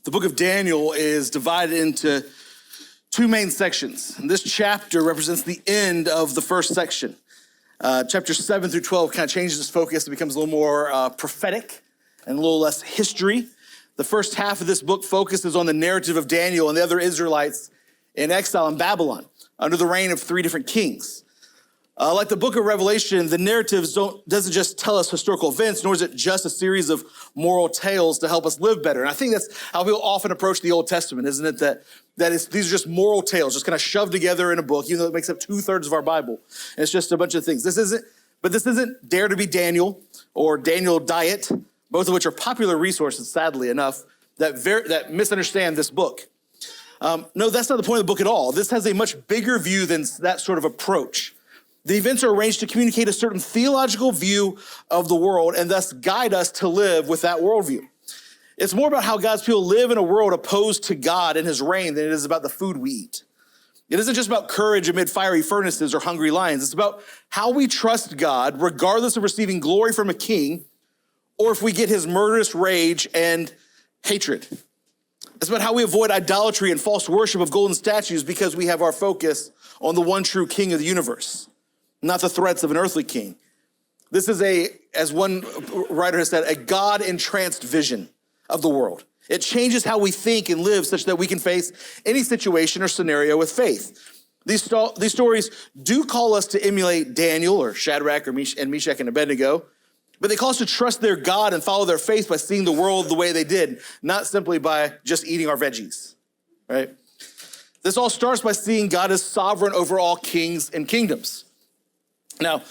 The book of Daniel is divided into two main sections. And this chapter represents the end of the first section. Chapter 7 through 12 kind of changes its focus. It becomes a little more prophetic and a little less history. The first half of this book focuses on the narrative of Daniel and the other Israelites in exile in Babylon under the reign of three different kings. Like the book of Revelation, the narratives doesn't just tell us historical events, nor is it just a series of moral tales to help us live better. And I think that's how people often approach the Old Testament, isn't it? These are just moral tales, just kind of shoved together in a book, even though it makes up 2/3 of our Bible. And it's just a bunch of things. This isn't Dare to be Daniel or Daniel Diet, both of which are popular resources, sadly enough, that misunderstand this book. No, that's not the point of the book at all. This has a much bigger view than that sort of approach. The events are arranged to communicate a certain theological view of the world and thus guide us to live with that worldview. It's more about how God's people live in a world opposed to God and his reign than it is about the food we eat. It isn't just about courage amid fiery furnaces or hungry lions. It's about how we trust God regardless of receiving glory from a king or if we get his murderous rage and hatred. It's about how we avoid idolatry and false worship of golden statues because we have our focus on the one true king of the universe, not the threats of an earthly king. This is as one writer has said, a God-entranced vision of the world. It changes how we think and live such that we can face any situation or scenario with faith. These stories do call us to emulate Daniel or Shadrach or Meshach and Abednego, but they call us to trust their God and follow their faith by seeing the world the way they did, not simply by just eating our veggies, right? This all starts by seeing God as sovereign over all kings and kingdoms. Now,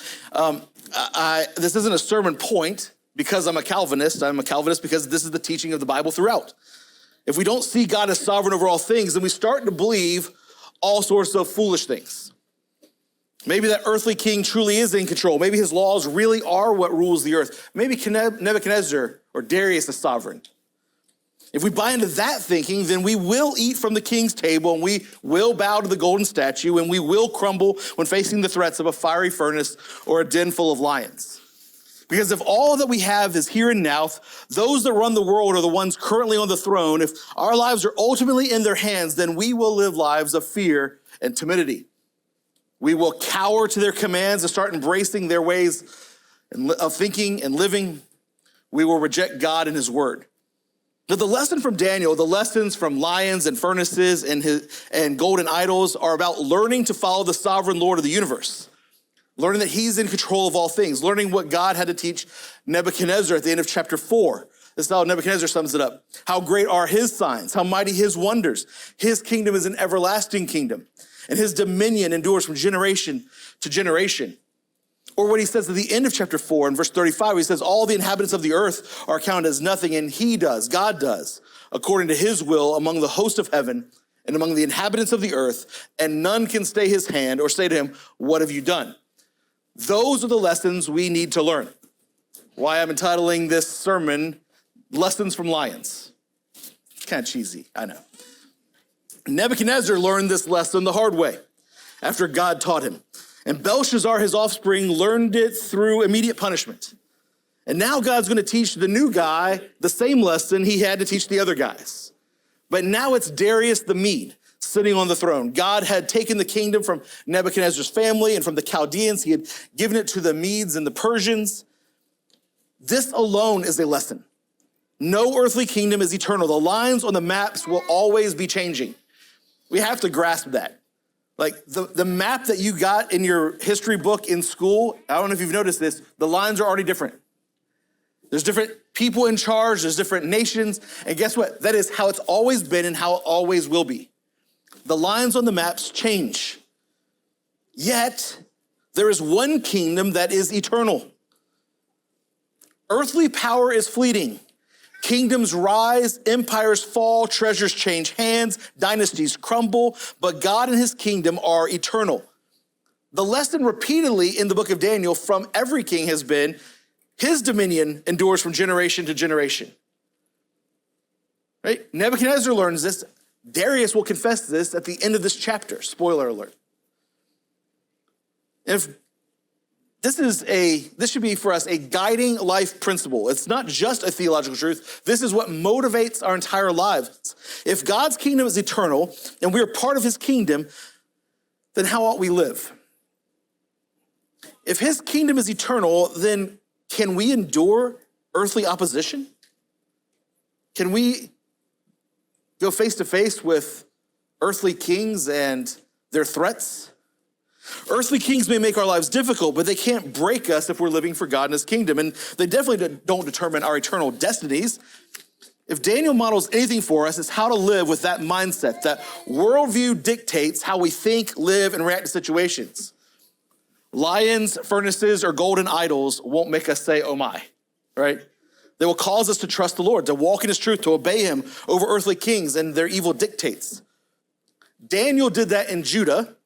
this isn't a sermon point because I'm a Calvinist. I'm a Calvinist because this is the teaching of the Bible throughout. If we don't see God as sovereign over all things, then we start to believe all sorts of foolish things. Maybe that earthly king truly is in control. Maybe his laws really are what rules the earth. Maybe Nebuchadnezzar or Darius is sovereign. If we buy into that thinking, then we will eat from the king's table and we will bow to the golden statue and we will crumble when facing the threats of a fiery furnace or a den full of lions. Because if all that we have is here and now, those that run the world are the ones currently on the throne. If our lives are ultimately in their hands, then we will live lives of fear and timidity. We will cower to their commands and start embracing their ways of thinking and living. We will reject God and his word. Now, the lesson from Daniel, the lessons from lions and furnaces and golden idols are about learning to follow the sovereign Lord of the universe, learning that he's in control of all things, learning what God had to teach Nebuchadnezzar at the end of chapter 4. This is how Nebuchadnezzar sums it up. How great are his signs, how mighty his wonders. His kingdom is an everlasting kingdom, and his dominion endures from generation to generation. Or what he says at the end of chapter 4 in verse 35, he says, all the inhabitants of the earth are counted as nothing, and he does, God does, according to his will among the host of heaven and among the inhabitants of the earth, and none can stay his hand or say to him, what have you done? Those are the lessons we need to learn. Why I'm entitling this sermon, Lessons from Lions. It's kind of cheesy, I know. Nebuchadnezzar learned this lesson the hard way after God taught him. And Belshazzar, his offspring, learned it through immediate punishment. And now God's going to teach the new guy the same lesson he had to teach the other guys. But now it's Darius the Mede sitting on the throne. God had taken the kingdom from Nebuchadnezzar's family and from the Chaldeans. He had given it to the Medes and the Persians. This alone is a lesson. No earthly kingdom is eternal. The lines on the maps will always be changing. We have to grasp that. Like the map that you got in your history book in school, I don't know if you've noticed this, the lines are already different. There's different people in charge, there's different nations, and guess what? That is how it's always been and how it always will be. The lines on the maps change. Yet, there is one kingdom that is eternal. Earthly power is fleeting. Kingdoms rise, empires fall, treasures change hands, dynasties crumble, but God and his kingdom are eternal. The lesson repeatedly in the book of Daniel from every king has been, his dominion endures from generation to generation. Right? Nebuchadnezzar learns this. Darius will confess this at the end of this chapter. Spoiler alert. this should be for us a guiding life principle. It's not just a theological truth. This is what motivates our entire lives. If God's kingdom is eternal and we are part of his kingdom, then how ought we live? If his kingdom is eternal, then can we endure earthly opposition? Can we go face to face with earthly kings and their threats? Earthly kings may make our lives difficult, but they can't break us if we're living for God and his kingdom. And they definitely don't determine our eternal destinies. If Daniel models anything for us, it's how to live with that mindset. That worldview dictates how we think, live, and react to situations. Lions, furnaces, or golden idols won't make us say, oh my, right? They will cause us to trust the Lord, to walk in his truth, to obey him over earthly kings and their evil dictates. Daniel did that in Judah.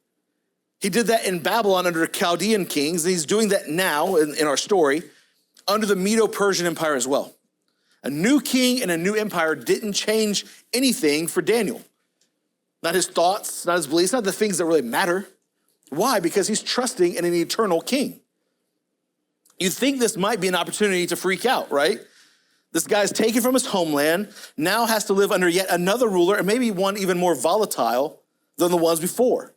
He did that in Babylon under the Chaldean kings, and he's doing that now in our story under the Medo-Persian Empire as well. A new king and a new empire didn't change anything for Daniel. Not his thoughts, not his beliefs, not the things that really matter. Why? Because he's trusting in an eternal king. You'd think this might be an opportunity to freak out, right? This guy's taken from his homeland, now has to live under yet another ruler, and maybe one even more volatile than the ones before.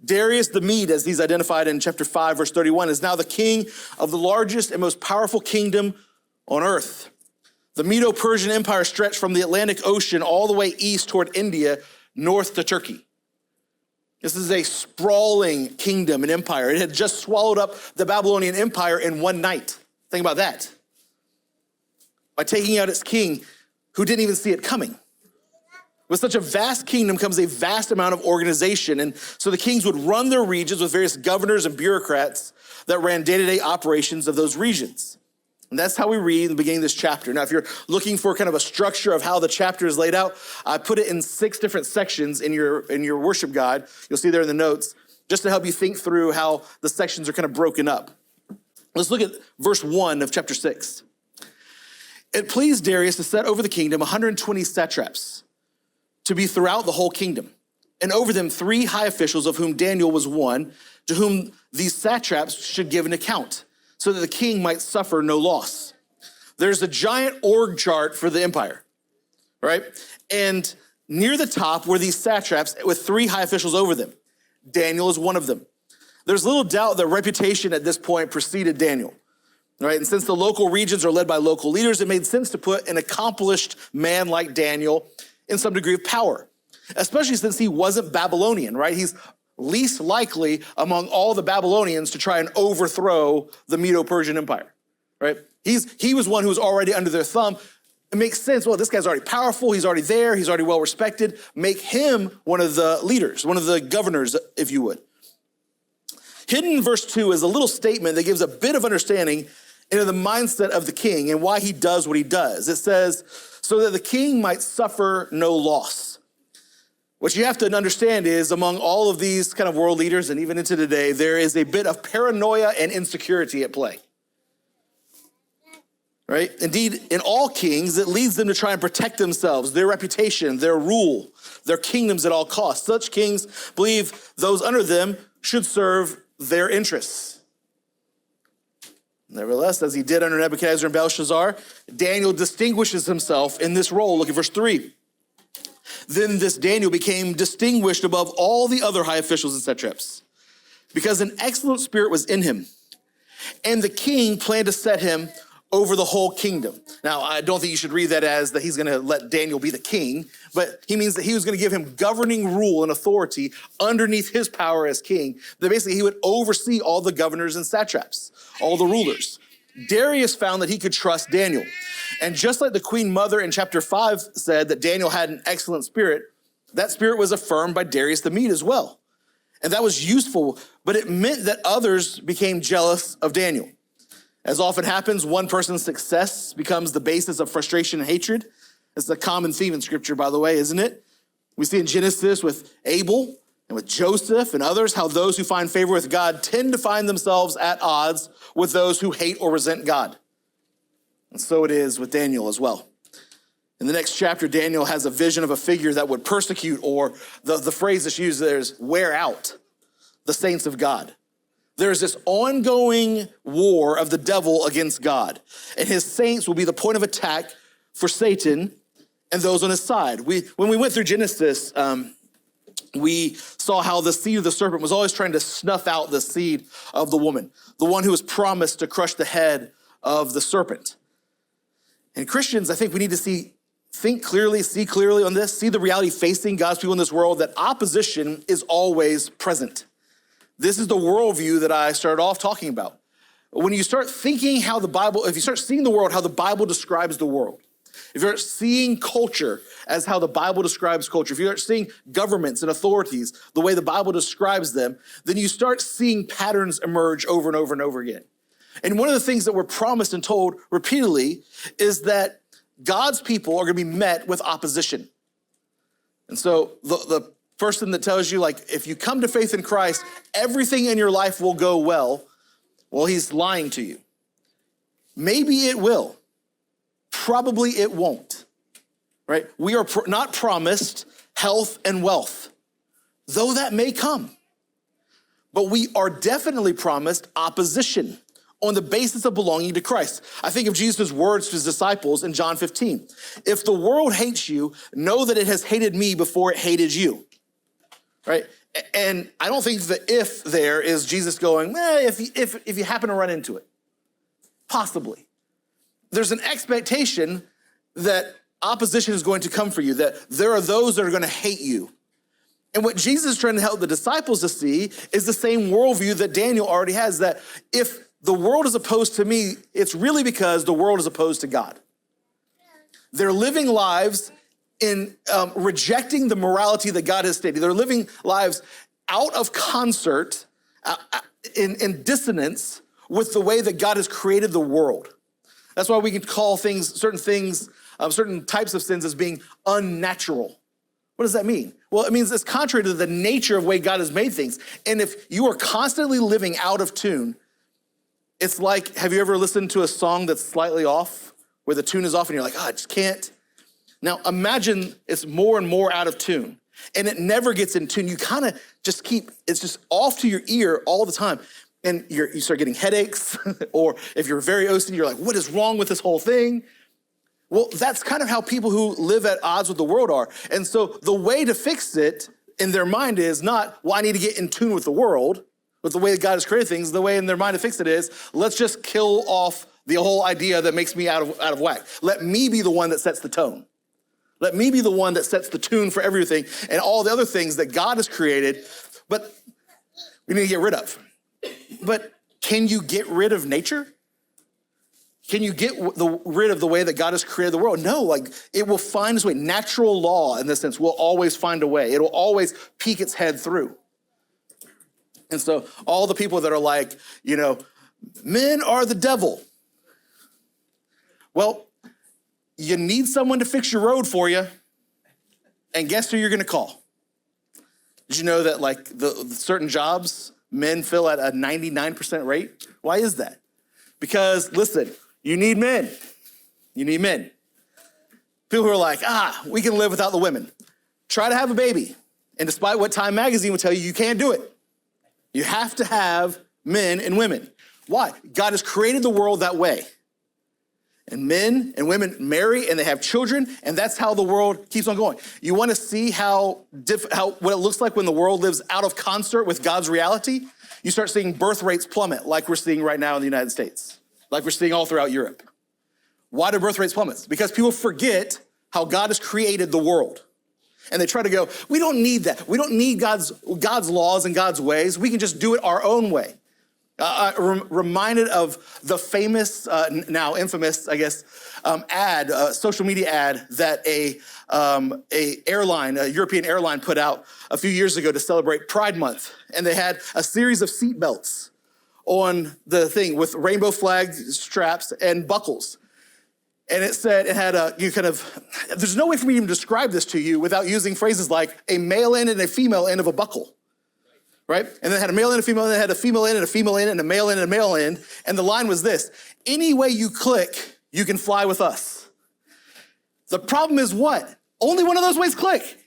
Darius the Mede, as he's identified in chapter 5, verse 31, is now the king of the largest and most powerful kingdom on earth. The Medo-Persian Empire stretched from the Atlantic Ocean all the way east toward India, north to Turkey. This is a sprawling kingdom and empire. It had just swallowed up the Babylonian Empire in one night. Think about that. By taking out its king, who didn't even see it coming. With such a vast kingdom comes a vast amount of organization. And so the kings would run their regions with various governors and bureaucrats that ran day-to-day operations of those regions. And that's how we read in the beginning of this chapter. Now, if you're looking for kind of a structure of how the chapter is laid out, I put it in 6 different sections in your worship guide. You'll see there in the notes, just to help you think through how the sections are kind of broken up. Let's look at verse 1 of chapter 6. It pleased Darius to set over the kingdom 120 satraps, to be throughout the whole kingdom, and over them 3 high officials, of whom Daniel was one, to whom these satraps should give an account, so that the king might suffer no loss. There's a giant org chart for the empire, right? And near the top were these satraps with 3 high officials over them. Daniel is one of them. There's little doubt that reputation at this point preceded Daniel, right? And since the local regions are led by local leaders, it made sense to put an accomplished man like Daniel in some degree of power, especially since he wasn't Babylonian, right? He's least likely among all the Babylonians to try and overthrow the Medo-Persian Empire, right? He was one who was already under their thumb. It makes sense. Well, this guy's already powerful. He's already there. He's already well respected. Make him one of the leaders, one of the governors, if you would. Hidden in verse 2 is a little statement that gives a bit of understanding into the mindset of the king and why he does what he does. It says, so that the king might suffer no loss. What you have to understand is among all of these kind of world leaders and even into today, there is a bit of paranoia and insecurity at play. Right? Indeed, in all kings, it leads them to try and protect themselves, their reputation, their rule, their kingdoms at all costs. Such kings believe those under them should serve their interests. Nevertheless, as he did under Nebuchadnezzar and Belshazzar, Daniel distinguishes himself in this role. Look at verse 3. Then this Daniel became distinguished above all the other high officials and satraps, because an excellent spirit was in him, and the king planned to set him over the whole kingdom. Now, I don't think you should read that as that he's going to let Daniel be the king, but he means that he was going to give him governing rule and authority underneath his power as king, that basically he would oversee all the governors and satraps, all the rulers. Darius found that he could trust Daniel. And just like the queen mother in chapter 5 said that Daniel had an excellent spirit, that spirit was affirmed by Darius the Mede as well. And that was useful, but it meant that others became jealous of Daniel. As often happens, one person's success becomes the basis of frustration and hatred. It's a common theme in scripture, by the way, isn't it? We see in Genesis with Abel and with Joseph and others, how those who find favor with God tend to find themselves at odds with those who hate or resent God. And so it is with Daniel as well. In the next chapter, Daniel has a vision of a figure that would persecute, or the phrase that's used there is wear out the saints of God. There's this ongoing war of the devil against God, and his saints will be the point of attack for Satan and those on his side. When we went through Genesis, we saw how the seed of the serpent was always trying to snuff out the seed of the woman, the one who was promised to crush the head of the serpent. And Christians, I think we need to think clearly, see clearly on this, see the reality facing God's people in this world, that opposition is always present. This is the worldview that I started off talking about. When you start thinking how the Bible, if you start seeing the world, how the Bible describes the world, if you're seeing culture as how the Bible describes culture, if you're seeing governments and authorities the way the Bible describes them, then you start seeing patterns emerge over and over and over again. And one of the things that we're promised and told repeatedly is that God's people are going to be met with opposition. And so the person that tells you, like, if you come to faith in Christ, everything in your life will go well, he's lying to you. Maybe it will. Probably it won't, right? We are not promised health and wealth, though that may come. But we are definitely promised opposition on the basis of belonging to Christ. I think of Jesus' words to his disciples in John 15. If the world hates you, know that it has hated me before it hated you, right? And I don't think the if there is Jesus going, if you happen to run into it, possibly. There's an expectation that opposition is going to come for you, that there are those that are going to hate you. And what Jesus is trying to help the disciples to see is the same worldview that Daniel already has, that if the world is opposed to me, it's really because the world is opposed to God. They're living lives in rejecting the morality that God has stated. They're living lives out of concert, in dissonance with the way that God has created the world. That's why we can call certain types of sins as being unnatural. What does that mean? Well, it means it's contrary to the nature of the way God has made things. And if you are constantly living out of tune, it's like, have you ever listened to a song that's slightly off, where the tune is off and you're like, I just can't. Now imagine it's more and more out of tune and it never gets in tune. You kind of just it's just off to your ear all the time. And you start getting headaches, or if you're very OCD, you're like, what is wrong with this whole thing? Well, that's kind of how people who live at odds with the world are. And so the way to fix it in their mind is not, I need to get in tune with the world, with the way that God has created things. The way in their mind to fix it is, let's just kill off the whole idea that makes me out of whack. Let me be the one that sets the tone. Let me be the one that sets the tune for everything and all the other things that God has created, but we need to get rid of. But can you get rid of nature? Can you get rid of the way that God has created the world? No, it will find its way. Natural law, in this sense, will always find a way. It will always peek its head through. And so all the people that are like, men are the devil. Well, you need someone to fix your road for you. And guess who you're going to call? Did you know that the certain jobs, men fill at a 99% rate? Why is that? Because, listen, you need men. You need men. People who are like, we can live without the women. Try to have a baby. And despite what Time Magazine will tell you, you can't do it. You have to have men and women. Why? God has created the world that way. And men and women marry and they have children, and that's how the world keeps on going. You want to see what it looks like when the world lives out of concert with God's reality? You start seeing birth rates plummet like we're seeing right now in the United States, like we're seeing all throughout Europe. Why do birth rates plummet? Because people forget how God has created the world. And they try to go, we don't need that. We don't need God's laws and God's ways. We can just do it our own way. Reminded of the famous, now infamous, I guess, social media ad that a European airline put out a few years ago to celebrate Pride Month. And they had a series of seat belts on the thing with rainbow flag straps and buckles. And it had there's no way for me to even describe this to you without using phrases like a male end and a female end of a buckle. Right? And then it had a male end, a female end, it had a female end and a female end and a male end and a male end. And the line was this: any way you click, you can fly with us. The problem is what? Only one of those ways click.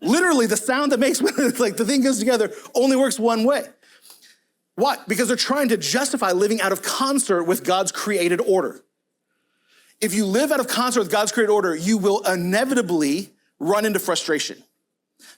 Literally the sound that makes the thing goes together only works one way. Why? Because they're trying to justify living out of concert with God's created order. If you live out of concert with God's created order, you will inevitably run into frustration.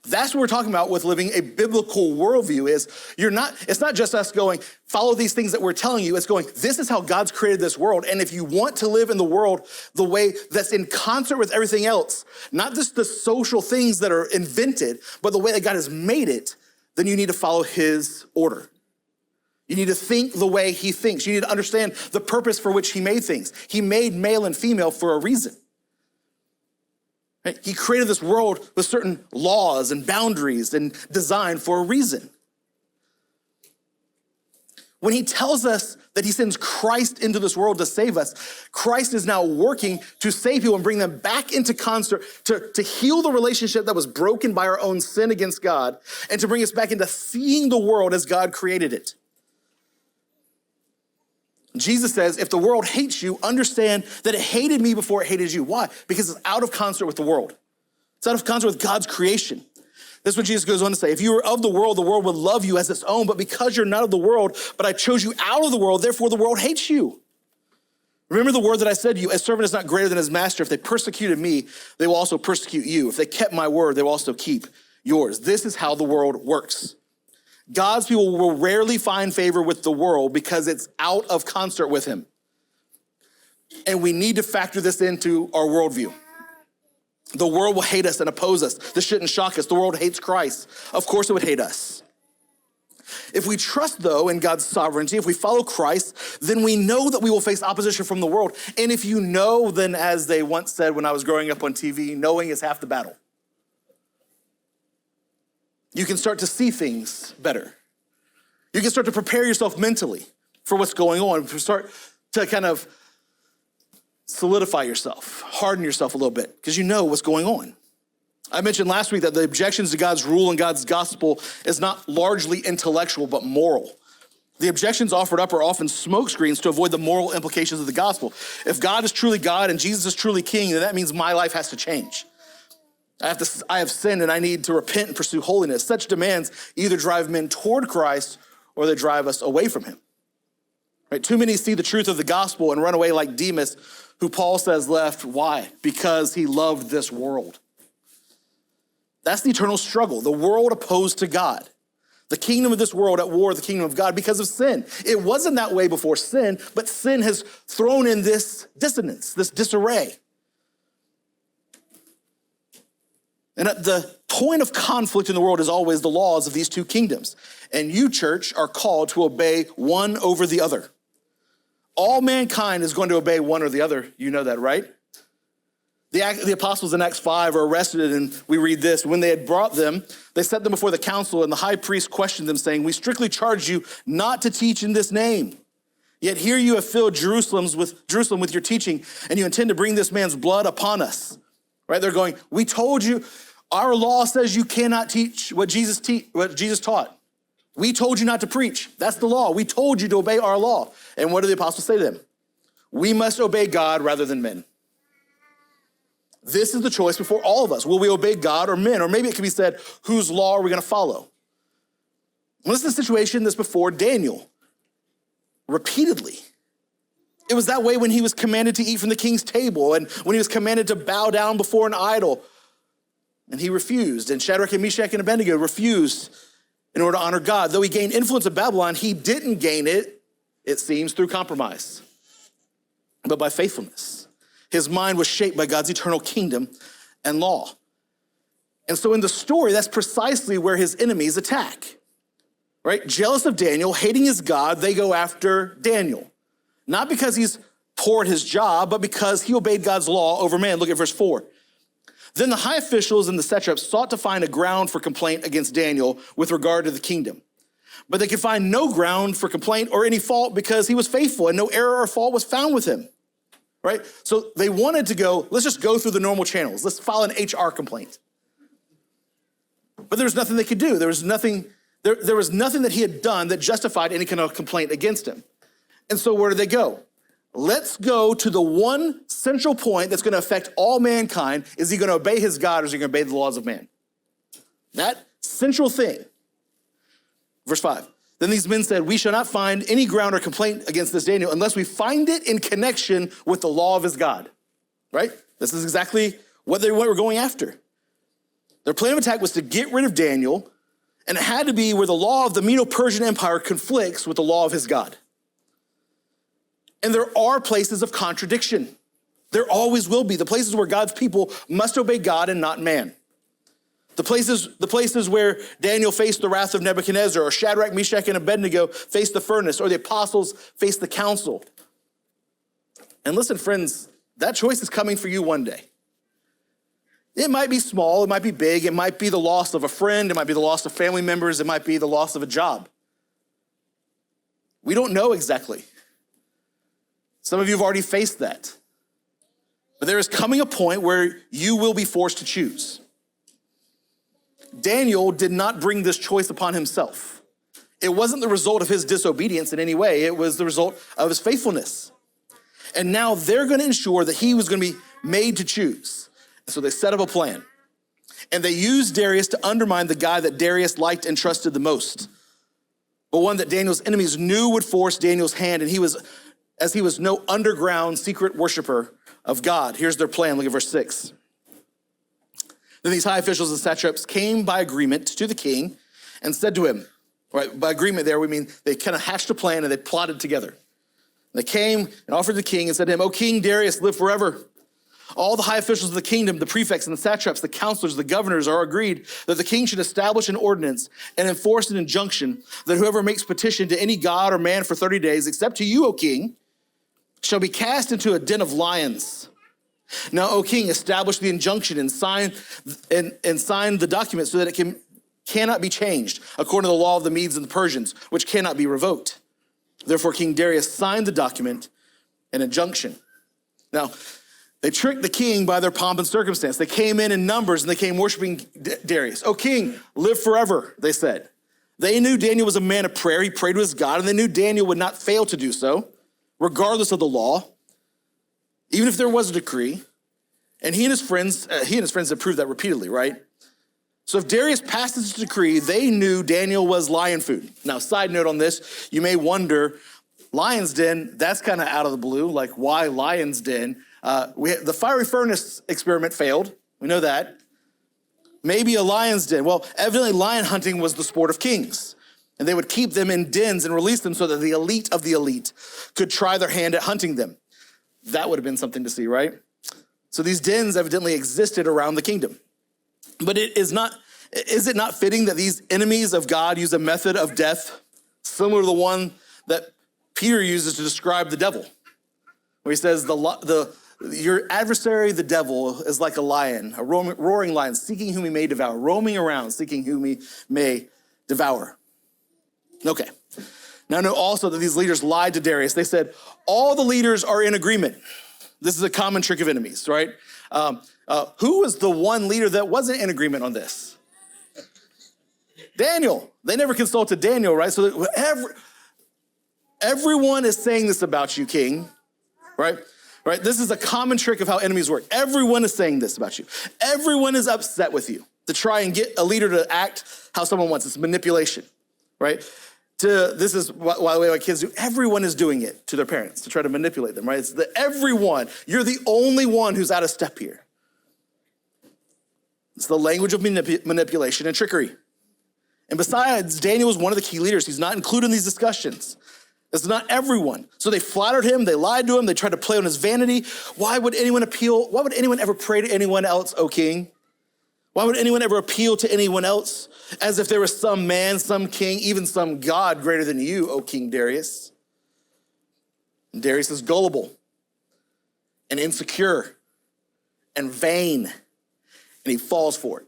That's what we're talking about with living a biblical worldview is it's not just us going, follow these things that we're telling you. It's going, this is how God's created this world. And if you want to live in the world the way that's in concert with everything else, not just the social things that are invented, but the way that God has made it, then you need to follow his order. You need to think the way he thinks. You need to understand the purpose for which he made things. He made male and female for a reason. Right? He created this world with certain laws and boundaries and design for a reason. When he tells us that he sends Christ into this world to save us, Christ is now working to save people and bring them back into concert, to heal the relationship that was broken by our own sin against God, and to bring us back into seeing the world as God created it. Jesus says, if the world hates you, understand that it hated me before it hated you. Why? Because it's out of concert with the world. It's out of concert with God's creation. This is what Jesus goes on to say. If you were of the world would love you as its own. But because you're not of the world, but I chose you out of the world, therefore the world hates you. Remember the word that I said to you, a servant is not greater than his master. If they persecuted me, they will also persecute you. If they kept my word, they will also keep yours. This is how the world works. God's people will rarely find favor with the world because it's out of concert with him. And we need to factor this into our worldview. The world will hate us and oppose us. This shouldn't shock us. The world hates Christ. Of course it would hate us. If we trust, though, in God's sovereignty, if we follow Christ, then we know that we will face opposition from the world. And if you know, then as they once said when I was growing up on TV, knowing is half the battle. You can start to see things better. You can start to prepare yourself mentally for what's going on. Start to kind of solidify yourself, harden yourself a little bit, because you know what's going on. I mentioned last week that the objections to God's rule and God's gospel is not largely intellectual, but moral. The objections offered up are often smokescreens to avoid the moral implications of the gospel. If God is truly God and Jesus is truly king, then that means my life has to change. I have sinned and I need to repent and pursue holiness. Such demands either drive men toward Christ or they drive us away from him. Right? Too many see the truth of the gospel and run away like Demas, who Paul says left. Why? Because he loved this world. That's the eternal struggle. The world opposed to God. The kingdom of this world at war with the kingdom of God because of sin. It wasn't that way before sin, but sin has thrown in this dissonance, this disarray. And at the point of conflict in the world is always the laws of these two kingdoms. And you, church, are called to obey one over the other. All mankind is going to obey one or the other. You know that, right? The apostles in Acts 5 are arrested, and we read this. When they had brought them, they set them before the council, and the high priest questioned them, saying, we strictly charge you not to teach in this name. Yet here you have filled Jerusalem with your teaching, and you intend to bring this man's blood upon us. Right? They're going, we told you, our law says you cannot teach what Jesus taught. We told you not to preach. That's the law. We told you to obey our law. And what do the apostles say to them? We must obey God rather than men. This is the choice before all of us. Will we obey God or men? Or maybe it could be said, whose law are we going to follow? Well, this is the situation that's before Daniel. Repeatedly. It was that way when he was commanded to eat from the king's table and when he was commanded to bow down before an idol. And he refused. And Shadrach and Meshach and Abednego refused in order to honor God. Though he gained influence of Babylon, he didn't gain it, it seems, through compromise, but by faithfulness. His mind was shaped by God's eternal kingdom and law. And so in the story, that's precisely where his enemies attack. Right? Jealous of Daniel, hating his God, they go after Daniel. Not because he's poor at his job, but because he obeyed God's law over man. Look at verse 4. Then the high officials and the satraps sought to find a ground for complaint against Daniel with regard to the kingdom. But they could find no ground for complaint or any fault because he was faithful and no error or fault was found with him. Right? So they wanted to go, let's just go through the normal channels. Let's file an HR complaint. But there was nothing they could do. There was nothing that he had done that justified any kind of complaint against him. And so where do they go? Let's go to the one central point that's going to affect all mankind. Is he going to obey his God or is he going to obey the laws of man? That central thing. Verse 5. Then these men said, we shall not find any ground or complaint against this Daniel unless we find it in connection with the law of his God, right? This is exactly what they were going after. Their plan of attack was to get rid of Daniel, and it had to be where the law of the Medo-Persian Empire conflicts with the law of his God. And there are places of contradiction. There always will be. The places where God's people must obey God and not man. The places where Daniel faced the wrath of Nebuchadnezzar, or Shadrach, Meshach, and Abednego faced the furnace, or the apostles faced the council. And listen, friends, that choice is coming for you one day. It might be small, it might be big, it might be the loss of a friend, it might be the loss of family members, it might be the loss of a job. We don't know exactly. Some of you have already faced that. But there is coming a point where you will be forced to choose. Daniel did not bring this choice upon himself. It wasn't the result of his disobedience in any way. It was the result of his faithfulness. And now they're going to ensure that he was going to be made to choose. So they set up a plan. And they used Darius to undermine the guy that Darius liked and trusted the most, but one that Daniel's enemies knew would force Daniel's hand, and he was no underground secret worshiper of God. Here's their plan. Look at verse 6. Then these high officials and satraps came by agreement to the king and said to him, right, by agreement there, we mean they kind of hatched a plan and they plotted together. They came and offered the king and said to him, O King Darius, live forever. All the high officials of the kingdom, the prefects and the satraps, the counselors, the governors are agreed that the king should establish an ordinance and enforce an injunction that whoever makes petition to any god or man for 30 days, except to you, O king, shall be cast into a den of lions. Now, O king, establish the injunction and sign the document so that it cannot be changed, according to the law of the Medes and the Persians, which cannot be revoked. Therefore, King Darius signed the document and injunction. Now, they tricked the king by their pomp and circumstance. They came in numbers and they came worshiping Darius. O king, live forever, they said. They knew Daniel was a man of prayer. He prayed to his God, and they knew Daniel would not fail to do so, regardless of the law, even if there was a decree. And he and his friends had proved that repeatedly, right? So if Darius passed this decree, they knew Daniel was lion food. Now, side note on this, you may wonder, lion's den, that's kind of out of the blue. Like, why lion's den? The fiery furnace experiment failed. We know that. Maybe a lion's den. Well, evidently lion hunting was the sport of kings. And they would keep them in dens and release them so that the elite of the elite could try their hand at hunting them. That would have been something to see, right? So these dens evidently existed around the kingdom. But is it not fitting that these enemies of God use a method of death similar to the one that Peter uses to describe the devil? Where he says, your adversary, the devil, is like a lion, a roaring lion, seeking whom he may devour, roaming around, seeking whom he may devour. Okay. Now know also that these leaders lied to Darius. They said, all the leaders are in agreement. This is a common trick of enemies, right? Who was the one leader that wasn't in agreement on this? Daniel. They never consulted Daniel, right? So everyone is saying this about you, king, right? Right? This is a common trick of how enemies work. Everyone is saying this about you. Everyone is upset with you to try and get a leader to act how someone wants. It's manipulation, right? This is why the way my kids do. Everyone is doing it to their parents to try to manipulate them, right? It's everyone. You're the only one who's out of step here. It's the language of manipulation and trickery. And besides, Daniel was one of the key leaders. He's not included in these discussions. It's not everyone. So they flattered him, they lied to him, they tried to play on his vanity. Why would anyone ever pray to anyone else, O king? Why would anyone ever appeal to anyone else as if there was some man, some king, even some God greater than you, O King Darius? And Darius is gullible and insecure and vain, and he falls for it.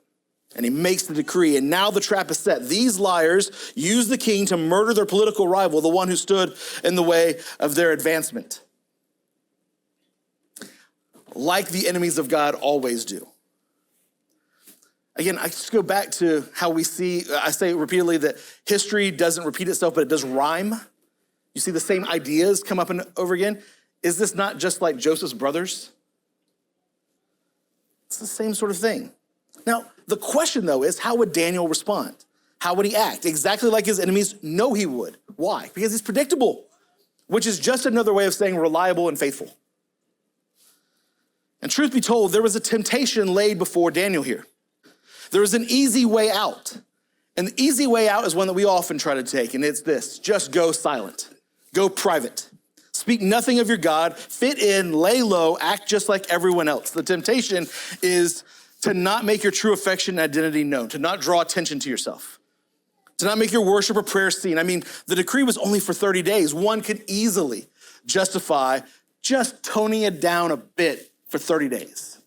And he makes the decree, and now the trap is set. These liars use the king to murder their political rival, the one who stood in the way of their advancement. Like the enemies of God always do. Again, I just go back to how we see, I say repeatedly that history doesn't repeat itself, but it does rhyme. You see the same ideas come up and over again. Is this not just like Joseph's brothers? It's the same sort of thing. Now, the question, though, is how would Daniel respond? How would he act? Exactly like his enemies know he would. Why? Because he's predictable, which is just another way of saying reliable and faithful. And truth be told, there was a temptation laid before Daniel here. There was an easy way out. And the easy way out is one that we often try to take, and it's this: just go silent, go private. Speak nothing of your God, fit in, lay low, act just like everyone else. The temptation is to not make your true affection and identity known, to not draw attention to yourself, to not make your worship or prayer seen. I mean, the decree was only for 30 days. One could easily justify just toning it down a bit for 30 days,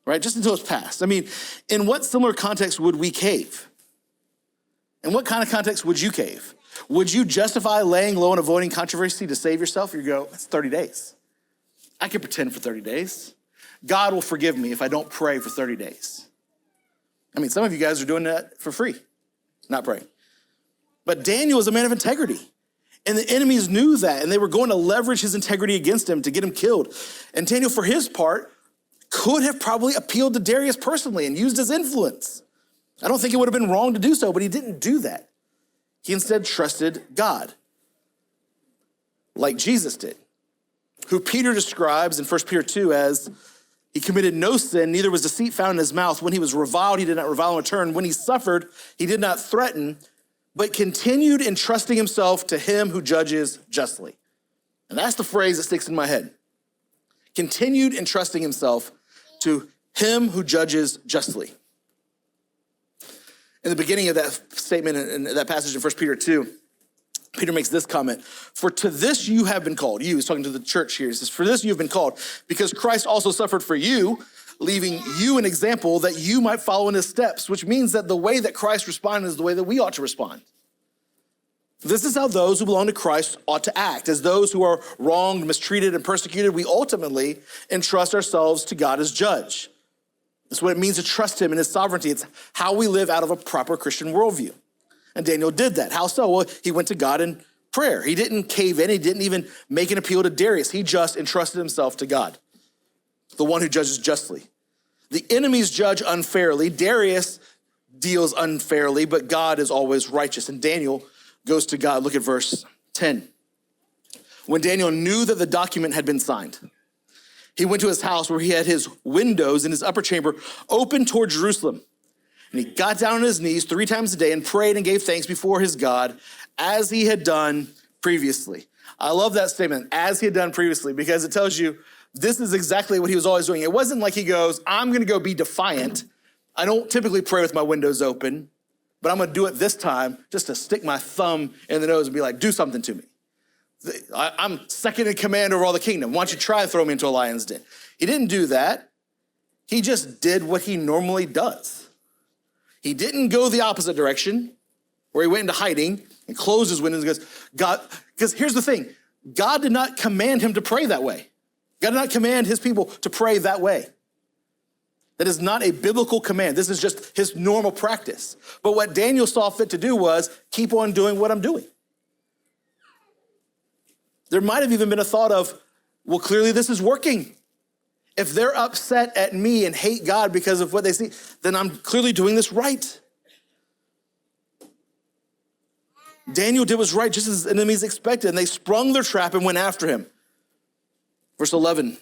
right? Just until it's passed. I mean, in what similar context would we cave? In what kind of context would you cave? Would you justify laying low and avoiding controversy to save yourself? You go, it's 30 days. I can pretend for 30 days. God will forgive me if I don't pray for 30 days. I mean, some of you guys are doing that for free, not praying. But Daniel is a man of integrity. And the enemies knew that, and they were going to leverage his integrity against him to get him killed. And Daniel, for his part, could have probably appealed to Darius personally and used his influence. I don't think it would have been wrong to do so, but he didn't do that. He instead trusted God, like Jesus did, who Peter describes in 1 Peter 2 as he committed no sin, neither was deceit found in his mouth. When he was reviled, he did not revile in return. When he suffered, he did not threaten, but continued entrusting himself to him who judges justly. And that's the phrase that sticks in my head. Continued entrusting himself to him who judges justly. In the beginning of that statement in that passage in 1 Peter 2, Peter makes this comment: for to this you have been called. You, he's talking to the church here. He says, for this you have been called, because Christ also suffered for you, leaving you an example that you might follow in his steps, which means that the way that Christ responded is the way that we ought to respond. This is how those who belong to Christ ought to act. As those who are wronged, mistreated, and persecuted, we ultimately entrust ourselves to God as judge. That's what it means to trust him in his sovereignty. It's how we live out of a proper Christian worldview. And Daniel did that. How so? Well, he went to God in prayer. He didn't cave in. He didn't even make an appeal to Darius. He just entrusted himself to God, the one who judges justly. The enemies judge unfairly. Darius deals unfairly, but God is always righteous. And Daniel goes to God. Look at verse 10. When Daniel knew that the document had been signed, he went to his house where he had his windows in his upper chamber open toward Jerusalem. And he got down on his knees 3 times a day and prayed and gave thanks before his God as he had done previously. I love that statement, as he had done previously, because it tells you this is exactly what he was always doing. It wasn't like he goes, I'm going to go be defiant. I don't typically pray with my windows open, but I'm going to do it this time just to stick my thumb in the nose and be like, do something to me. I'm second in command over all the kingdom. Why don't you try to throw me into a lion's den? He didn't do that. He just did what he normally does. He didn't go the opposite direction where he went into hiding and closed his windows and goes, God, because here's the thing. God did not command him to pray that way. God did not command his people to pray that way. That is not a biblical command. This is just his normal practice. But what Daniel saw fit to do was keep on doing what I'm doing. There might have even been a thought of, well, clearly this is working. If they're upset at me and hate God because of what they see, then I'm clearly doing this right. Daniel did what's right, just as his enemies expected, and they sprung their trap and went after him. Verse 11.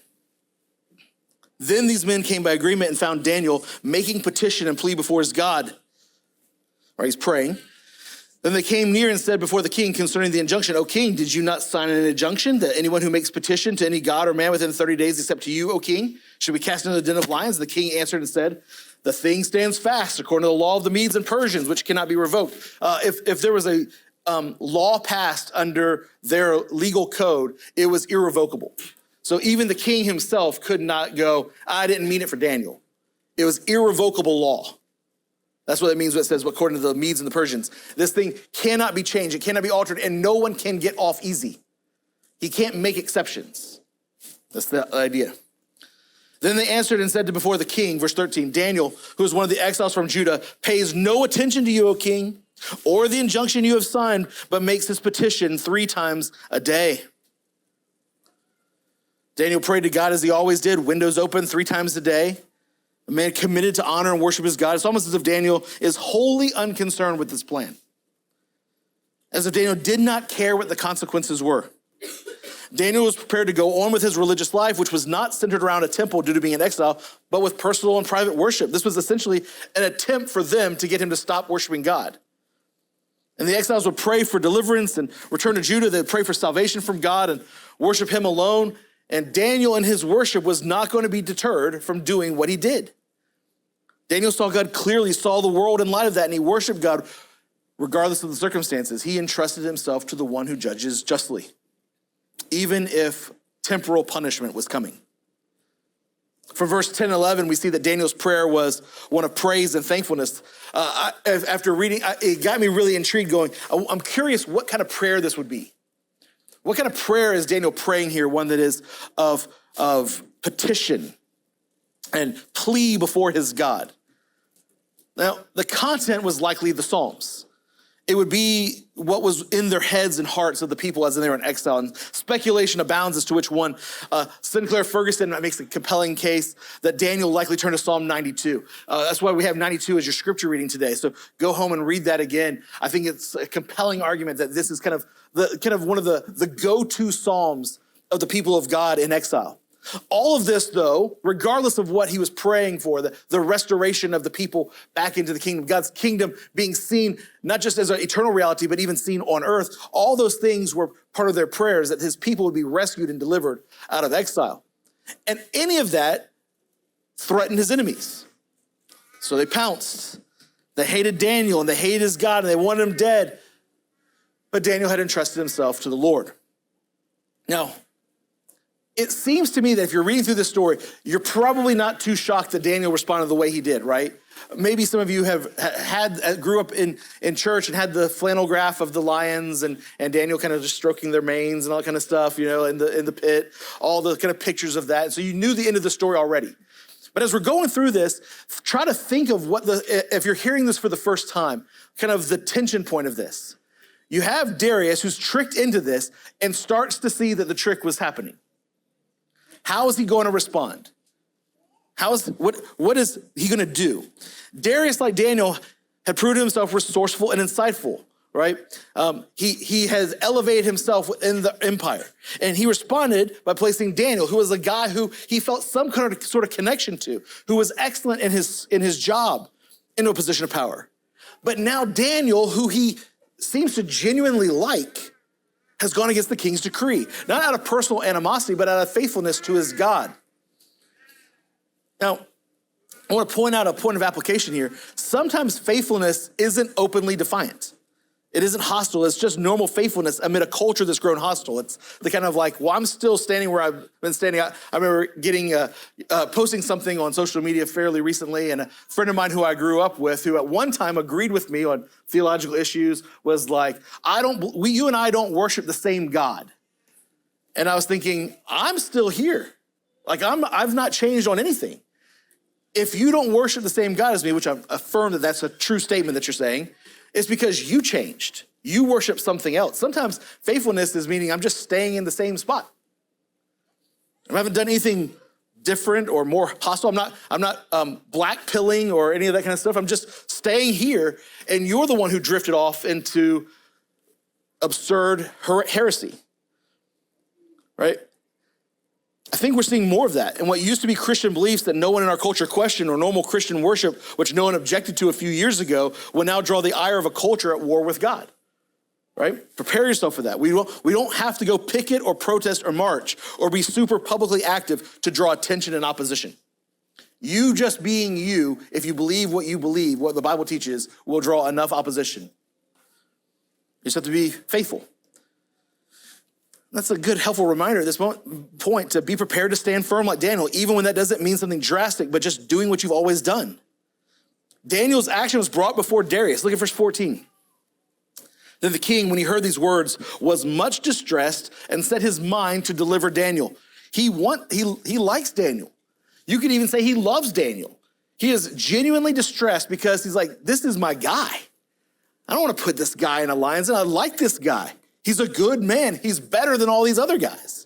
Then these men came by agreement and found Daniel making petition and plea before his God. Right, he's praying. Then they came near and said before the king concerning the injunction, O king, did you not sign an injunction that anyone who makes petition to any god or man within 30 days except to you, O king, should be cast into the den of lions? The king answered and said, the thing stands fast according to the law of the Medes and Persians, which cannot be revoked. If there was a law passed under their legal code, it was irrevocable. So even the king himself could not go, I didn't mean it for Daniel. It was irrevocable law. That's what it means when it says, according to the Medes and the Persians. This thing cannot be changed. It cannot be altered, and no one can get off easy. He can't make exceptions. That's the idea. Then they answered and said to before the king, verse 13, Daniel, who is one of the exiles from Judah, pays no attention to you, O king, or the injunction you have signed, but makes his petition 3 times a day. Daniel prayed to God as he always did, windows open 3 times a day. a man committed to honor and worship his God. It's almost as if Daniel is wholly unconcerned with this plan. As if Daniel did not care what the consequences were. Daniel was prepared to go on with his religious life, which was not centered around a temple due to being in exile, but with personal and private worship. This was essentially an attempt for them to get him to stop worshiping God. And the exiles would pray for deliverance and return to Judah. They'd pray for salvation from God and worship him alone. And Daniel and his worship was not going to be deterred from doing what he did. Daniel saw God clearly, saw the world in light of that, and he worshiped God regardless of the circumstances. He entrusted himself to the one who judges justly, even if temporal punishment was coming. From verse 10 and 11, we see that Daniel's prayer was one of praise and thankfulness. After reading, it got me really intrigued going, I'm curious what kind of prayer this would be. What kind of prayer is Daniel praying here? One that is of petition and plea before his God. Now, the content was likely the Psalms. It would be what was in their heads and hearts of the people as they were in exile. And speculation abounds as to which one. Sinclair Ferguson makes a compelling case that Daniel likely turned to Psalm 92. That's why we have 92 as your scripture reading today. So go home and read that again. I think it's a compelling argument that this is kind of one of the go-to Psalms of the people of God in exile. All of this, though, regardless of what he was praying for, the restoration of the people back into the kingdom, God's kingdom being seen not just as an eternal reality, but even seen on earth, all those things were part of their prayers, that his people would be rescued and delivered out of exile. And any of that threatened his enemies. So they pounced. They hated Daniel and they hated his God and they wanted him dead. But Daniel had entrusted himself to the Lord. Now, it seems to me that if you're reading through this story, you're probably not too shocked that Daniel responded the way he did, right? Maybe some of you grew up in church and had the flannel graph of the lions and Daniel kind of just stroking their manes and all that kind of stuff, in the pit, all the kind of pictures of that. So you knew the end of the story already. But as we're going through this, try to think of if you're hearing this for the first time, kind of the tension point of this. You have Darius who's tricked into this and starts to see that the trick was happening. How is he going to respond? What is he going to do? Darius, like Daniel, had proved himself resourceful and insightful, right? He has elevated himself in the empire. And he responded by placing Daniel, who was a guy who he felt some kind of sort of connection to, who was excellent in his job, into a position of power. But now Daniel, who he seems to genuinely like, has gone against the king's decree, not out of personal animosity, but out of faithfulness to his God. Now, I want to point out a point of application here. Sometimes faithfulness isn't openly defiant. It isn't hostile. It's just normal faithfulness amid a culture that's grown hostile. It's the kind of like, well, I'm still standing where I've been standing. I remember posting something on social media fairly recently, and a friend of mine who I grew up with, who at one time agreed with me on theological issues, was like, you and I don't worship the same God. And I was thinking, I'm still here. Like I've not changed on anything. If you don't worship the same God as me, which I affirm that that's a true statement that you're saying, it's because you changed. You worship something else. Sometimes faithfulness is meaning I'm just staying in the same spot. I haven't done anything different or more hostile. I'm not black pilling or any of that kind of stuff. I'm just staying here, and you're the one who drifted off into absurd heresy, right? I think we're seeing more of that. And what used to be Christian beliefs that no one in our culture questioned, or normal Christian worship, which no one objected to a few years ago, will now draw the ire of a culture at war with God, right? Prepare yourself for that. We don't have to go picket or protest or march or be super publicly active to draw attention and opposition. You just being you, if you believe, what the Bible teaches, will draw enough opposition. You just have to be faithful. That's a good, helpful reminder at this point to be prepared to stand firm like Daniel, even when that doesn't mean something drastic, but just doing what you've always done. Daniel's action was brought before Darius. Look at verse 14. Then the king, when he heard these words, was much distressed and set his mind to deliver Daniel. He likes Daniel. You could even say he loves Daniel. He is genuinely distressed because he's like, this is my guy. I don't want to put this guy in a lion's den. I like this guy. He's a good man. He's better than all these other guys.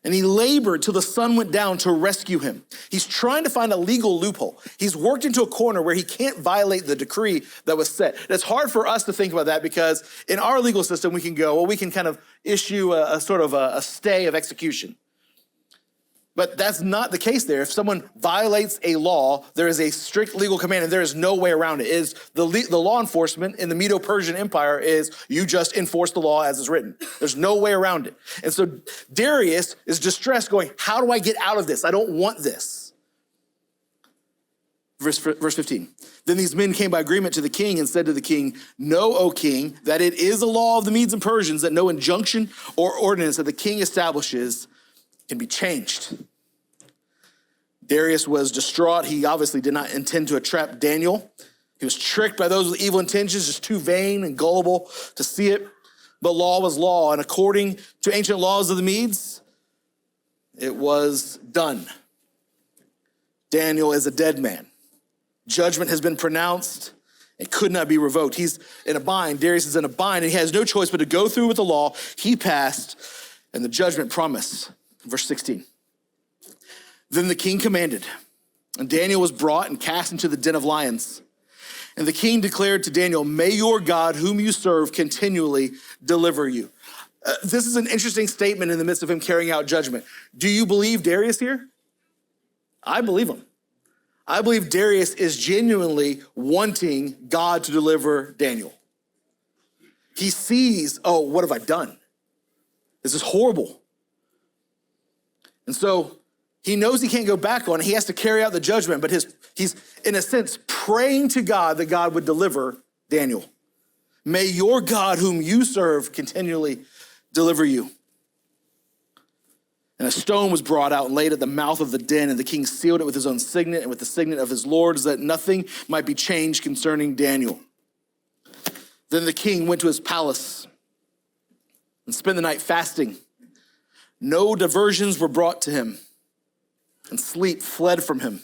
And he labored till the sun went down to rescue him. He's trying to find a legal loophole. He's worked into a corner where he can't violate the decree that was set. And it's hard for us to think about that because in our legal system, we can go, well, we can kind of issue a sort of a stay of execution. But that's not the case there. If someone violates a law, there is a strict legal command and there is no way around it. The law enforcement in the Medo-Persian Empire is you just enforce the law as it's written. There's no way around it. And so Darius is distressed going, how do I get out of this? I don't want this. Verse 15. Then these men came by agreement to the king and said to the king, know, O king, that it is a law of the Medes and Persians that no injunction or ordinance that the king establishes can be changed. Darius was distraught. He obviously did not intend to entrap Daniel. He was tricked by those with evil intentions, just too vain and gullible to see it. But law was law, and according to ancient laws of the Medes, it was done. Daniel is a dead man. Judgment has been pronounced. It could not be revoked. He's in a bind. Darius is in a bind, and he has no choice but to go through with the law he passed and the judgment promised. Verse 16. Then the king commanded, and Daniel was brought and cast into the den of lions. And the king declared to Daniel, may your God, whom you serve, continually deliver you. This is an interesting statement in the midst of him carrying out judgment. Do you believe Darius here? I believe him. I believe Darius is genuinely wanting God to deliver Daniel. He sees, oh, what have I done? This is horrible. And so he knows he can't go back on it. He has to carry out the judgment, but he's, in a sense, praying to God that God would deliver Daniel. May your God, whom you serve, continually deliver you. And a stone was brought out and laid at the mouth of the den, and the king sealed it with his own signet and with the signet of his lords, that nothing might be changed concerning Daniel. Then the king went to his palace and spent the night fasting. No diversions were brought to him, and sleep fled from him.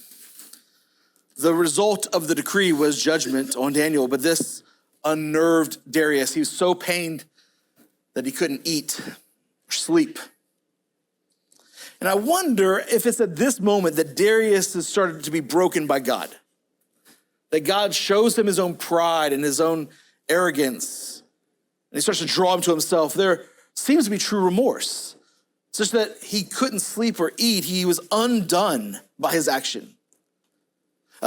The result of the decree was judgment on Daniel, but this unnerved Darius. He was so pained that he couldn't eat or sleep. And I wonder if it's at this moment that Darius has started to be broken by God. That God shows him his own pride and his own arrogance, and he starts to draw him to himself. There seems to be true remorse, such that he couldn't sleep or eat. He was undone by his action.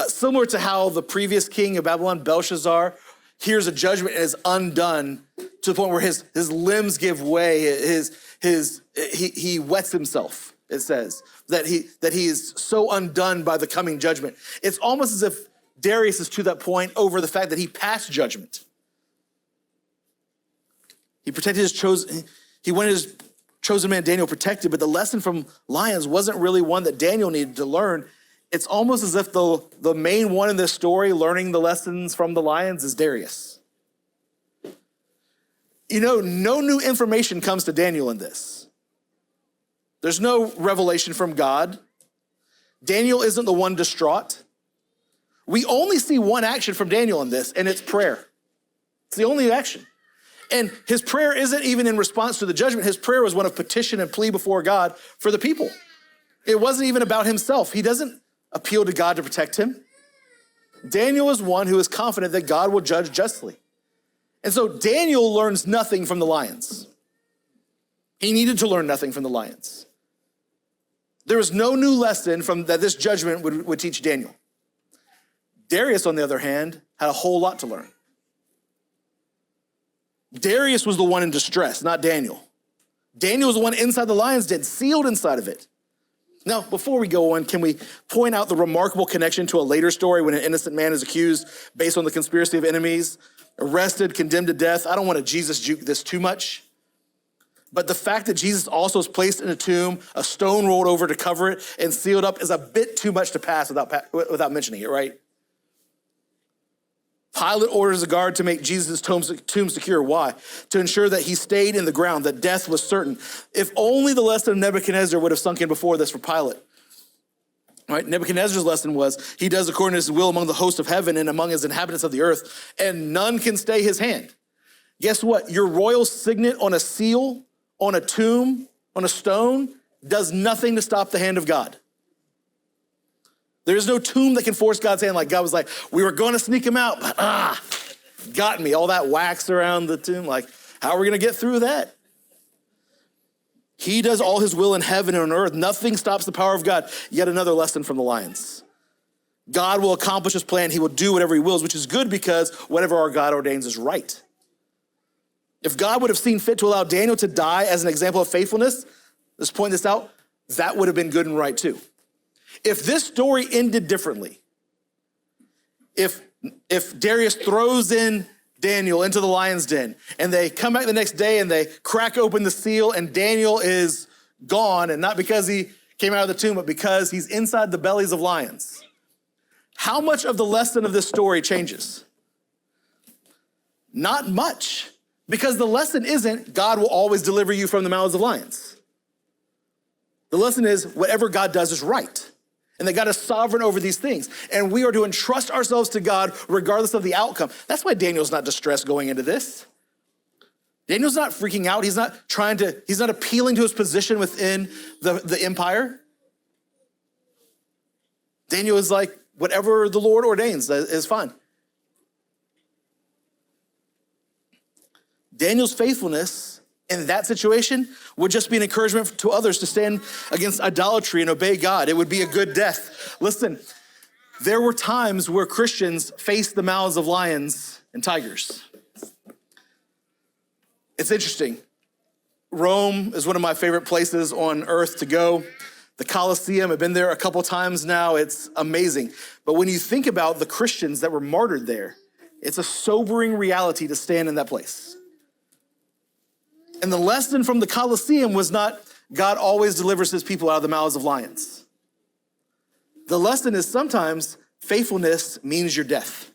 Similar to how the previous king of Babylon, Belshazzar, hears a judgment and is undone to the point where his limbs give way. He wets himself, it says, that he is so undone by the coming judgment. It's almost as if Darius is to that point over the fact that he passed judgment. He protected he wanted his chosen man Daniel protected, but the lesson from lions wasn't really one that Daniel needed to learn. It's almost as if the main one in this story learning the lessons from the lions is Darius. You know, no new information comes to Daniel in this. There's no revelation from God. Daniel isn't the one distraught. We only see one action from Daniel in this, and it's prayer. It's the only action. And his prayer isn't even in response to the judgment. His prayer was one of petition and plea before God for the people. It wasn't even about himself. He doesn't appeal to God to protect him. Daniel is one who is confident that God will judge justly. And so Daniel learns nothing from the lions. He needed to learn nothing from the lions. There was no new lesson from that this judgment would teach Daniel. Darius, on the other hand, had a whole lot to learn. Darius was the one in distress, not Daniel. Daniel was the one inside the lion's den, sealed inside of it. Now, before we go on, can we point out the remarkable connection to a later story when an innocent man is accused based on the conspiracy of enemies, arrested, condemned to death? I don't want to Jesus juke this too much, but the fact that Jesus also is placed in a tomb, a stone rolled over to cover it and sealed up is a bit too much to pass without mentioning it, right? Pilate orders a guard to make Jesus' tomb secure. Why? To ensure that he stayed in the ground, that death was certain. If only the lesson of Nebuchadnezzar would have sunk in before this for Pilate. Right? Nebuchadnezzar's lesson was, he does according to his will among the hosts of heaven and among his inhabitants of the earth, and none can stay his hand. Guess what? Your royal signet on a seal, on a tomb, on a stone, does nothing to stop the hand of God. There is no tomb that can force God's hand. Like God was like, we were going to sneak him out, but got me. All that wax around the tomb. Like, how are we going to get through that? He does all his will in heaven and on earth. Nothing stops the power of God. Yet another lesson from the lions. God will accomplish his plan. He will do whatever he wills, which is good because whatever our God ordains is right. If God would have seen fit to allow Daniel to die as an example of faithfulness, let's point this out, that would have been good and right too. If this story ended differently, if Darius throws in Daniel into the lion's den and they come back the next day and they crack open the seal and Daniel is gone, and not because he came out of the tomb, but because he's inside the bellies of lions, how much of the lesson of this story changes? Not much, because the lesson isn't God will always deliver you from the mouths of lions. The lesson is whatever God does is right, and that God is sovereign over these things, and we are to entrust ourselves to God regardless of the outcome. That's why Daniel's not distressed going into this. Daniel's not freaking out. He's not appealing to his position within the empire. Daniel is like, whatever the Lord ordains is fine. Daniel's faithfulness in that situation would just be an encouragement to others to stand against idolatry and obey God. It would be a good death. Listen, there were times where Christians faced the mouths of lions and tigers. It's interesting. Rome is one of my favorite places on earth to go. The Colosseum, I've been there a couple times now. It's amazing. But when you think about the Christians that were martyred there, it's a sobering reality to stand in that place. And the lesson from the Colosseum was not God always delivers his people out of the mouths of lions. The lesson is sometimes faithfulness means your death.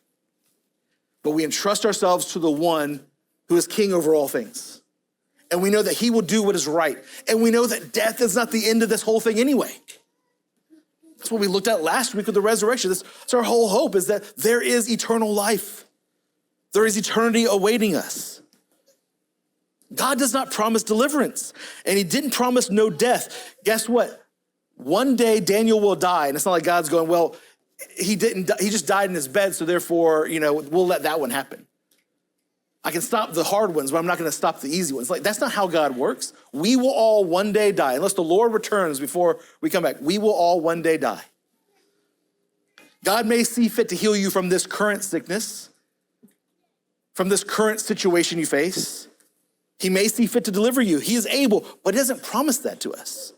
But we entrust ourselves to the one who is king over all things. And we know that he will do what is right. And we know that death is not the end of this whole thing anyway. That's what we looked at last week with the resurrection. That's our whole hope, is that there is eternal life. There is eternity awaiting us. God does not promise deliverance, and he didn't promise no death. Guess what? One day Daniel will die, and it's not like God's going, well, he didn't. He just died in his bed, so therefore, we'll let that one happen. I can stop the hard ones, but I'm not going to stop the easy ones. Like, that's not how God works. We will all one day die. Unless the Lord returns before we come back, we will all one day die. God may see fit to heal you from this current sickness, from this current situation you face. He may see fit to deliver you. He is able, but he doesn't promise that to us.